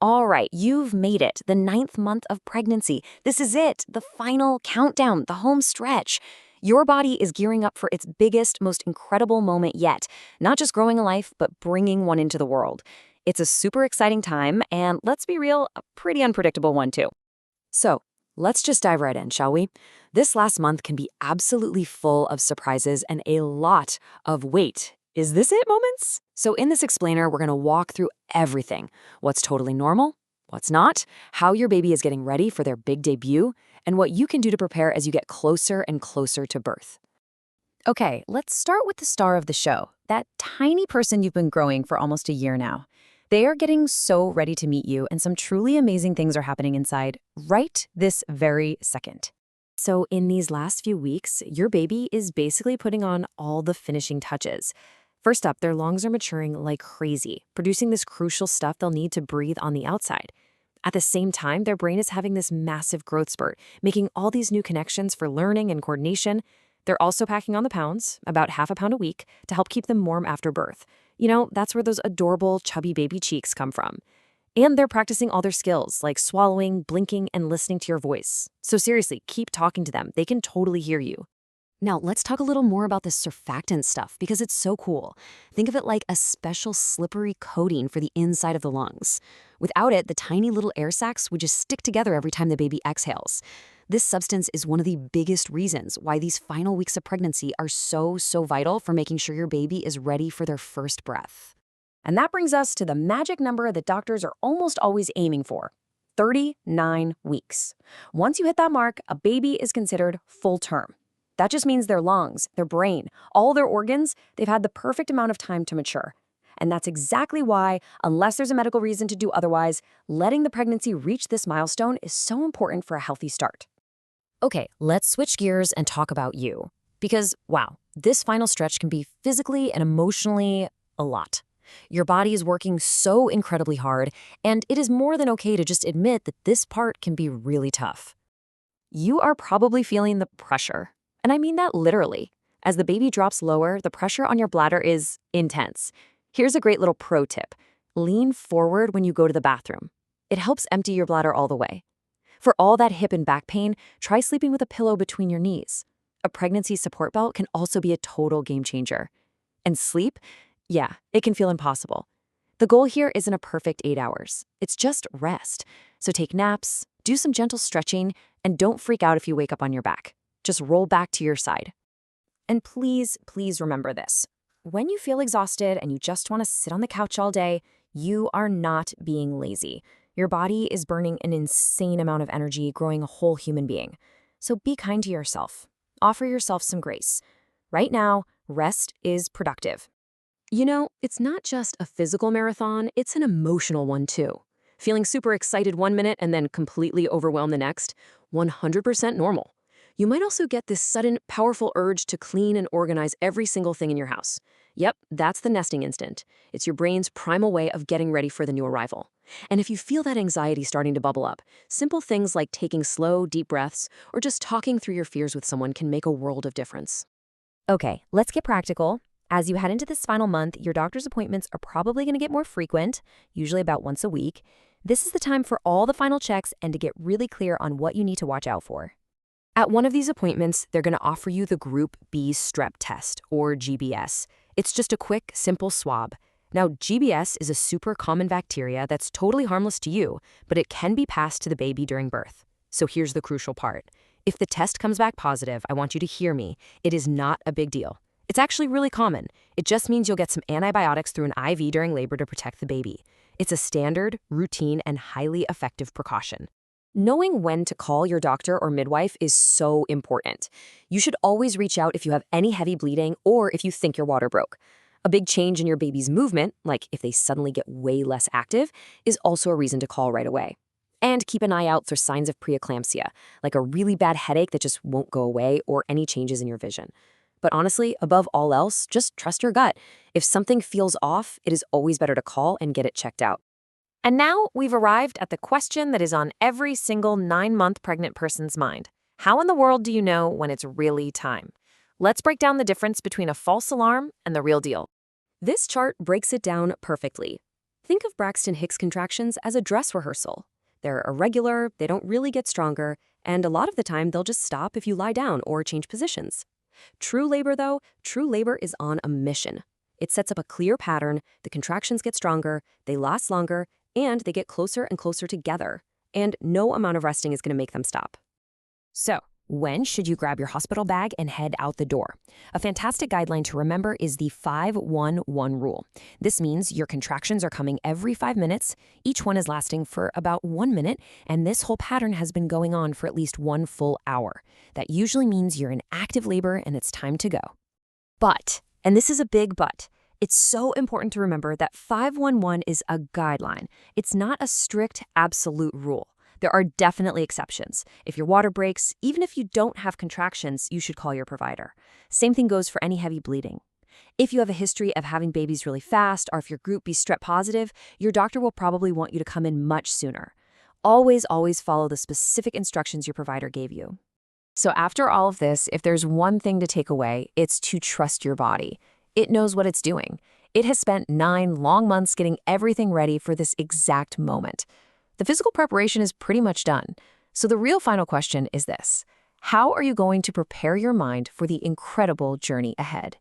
All right, you've made it. The ninth month of pregnancy. This is it. The final countdown, the home stretch. Your body is gearing up for its biggest, most incredible moment yet. Not just growing a life, but bringing one into the world. It's a super exciting time, and let's be real, a pretty unpredictable one too. So, let's just dive right in, shall we? This last month can be absolutely full of surprises and a lot of wait. Is this it moments? So in this explainer, we're going to walk through everything. What's totally normal, what's not, how your baby is getting ready for their big debut, and what you can do to prepare as you get closer and closer to birth. Okay, let's start with the star of the show, that tiny person you've been growing for almost a year now. They are getting so ready to meet you, and some truly amazing things are happening inside right this very second. So in these last few weeks, your baby is basically putting on all the finishing touches. First up, their lungs are maturing like crazy, producing this crucial stuff they'll need to breathe on the outside. At the same time, their brain is having this massive growth spurt, making all these new connections for learning and coordination. They're also packing on the pounds, about half a pound a week, to help keep them warm after birth. You know, that's where those adorable, chubby baby cheeks come from. And they're practicing all their skills, like swallowing, blinking, and listening to your voice. So seriously, keep talking to them. They can totally hear you. Now, let's talk a little more about this surfactant stuff because it's so cool. Think of it like a special slippery coating for the inside of the lungs. Without it, the tiny little air sacs would just stick together every time the baby exhales. This substance is one of the biggest reasons why these final weeks of pregnancy are so vital for making sure your baby is ready for their first breath. And that brings us to the magic number that doctors are almost always aiming for: 39 weeks. Once you hit that mark, a baby is considered full term. That just means their lungs, their brain, all their organs, they've had the perfect amount of time to mature. And that's exactly why, unless there's a medical reason to do otherwise, letting the pregnancy reach this milestone is so important for a healthy start. Okay, let's switch gears and talk about you. Because, wow, this final stretch can be physically and emotionally a lot. Your body is working so incredibly hard, and it is more than okay to just admit that this part can be really tough. You are probably feeling the pressure. And I mean that literally. As the baby drops lower, the pressure on your bladder is intense. Here's a great little pro tip. Lean forward when you go to the bathroom. It helps empty your bladder all the way. For all that hip and back pain, try sleeping with a pillow between your knees. A pregnancy support belt can also be a total game changer. And sleep? Yeah, it can feel impossible. The goal here isn't a perfect 8 hours. It's just rest. So take naps, do some gentle stretching, and don't freak out if you wake up on your back. Just roll back to your side. And please remember this. When you feel exhausted and you just want to sit on the couch all day, you are not being lazy. Your body is burning an insane amount of energy growing a whole human being. So be kind to yourself. Offer yourself some grace. Right now, rest is productive. You know, it's not just a physical marathon, it's an emotional one too. Feeling super excited one minute and then completely overwhelmed the next, 100% normal. You might also get this sudden, powerful urge to clean and organize every single thing in your house. Yep, that's the nesting instinct. It's your brain's primal way of getting ready for the new arrival. And if you feel that anxiety starting to bubble up, simple things like taking slow, deep breaths or just talking through your fears with someone can make a world of difference. Okay, let's get practical. As you head into this final month, your doctor's appointments are probably going to get more frequent, usually about once a week. This is the time for all the final checks and to get really clear on what you need to watch out for. At one of these appointments, they're going to offer you the Group B strep test, or GBS. It's just a quick, simple swab. Now, GBS is a super common bacteria that's totally harmless to you, but it can be passed to the baby during birth. So here's the crucial part. If the test comes back positive, I want you to hear me. It is not a big deal. It's actually really common. It just means you'll get some antibiotics through an IV during labor to protect the baby. It's a standard, routine, and highly effective precaution. Knowing when to call your doctor or midwife is so important. You should always reach out if you have any heavy bleeding or if you think your water broke. A big change in your baby's movement, like if they suddenly get way less active, is also a reason to call right away. And keep an eye out for signs of preeclampsia, like a really bad headache that just won't go away or any changes in your vision. But honestly, above all else, just trust your gut. If something feels off, it is always better to call and get it checked out. And now we've arrived at the question that is on every single 9-month pregnant person's mind. How in the world do you know when it's really time? Let's break down the difference between a false alarm and the real deal. This chart breaks it down perfectly. Think of Braxton Hicks contractions as a dress rehearsal. They're irregular, they don't really get stronger, and a lot of the time they'll just stop if you lie down or change positions. True labor, though, true labor is on a mission. It sets up a clear pattern, the contractions get stronger, they last longer, and they get closer and closer together. And no amount of resting is going to make them stop. So, when should you grab your hospital bag and head out the door? A fantastic guideline to remember is the 5-1-1 rule. This means your contractions are coming every 5 minutes, each one is lasting for about 1 minute, and this whole pattern has been going on for at least 1 full hour. That usually means you're in active labor and it's time to go. But, and this is a big but, it's so important to remember that 5-1-1 is a guideline. It's not a strict, absolute rule. There are definitely exceptions. If your water breaks, even if you don't have contractions, you should call your provider. Same thing goes for any heavy bleeding. If you have a history of having babies really fast, or if your group B strep positive, your doctor will probably want you to come in much sooner. Always, always follow the specific instructions your provider gave you. So after all of this, if there's one thing to take away, it's to trust your body. It knows what it's doing. It has spent 9 long months getting everything ready for this exact moment. The physical preparation is pretty much done. So the real final question is this: how are you going to prepare your mind for the incredible journey ahead?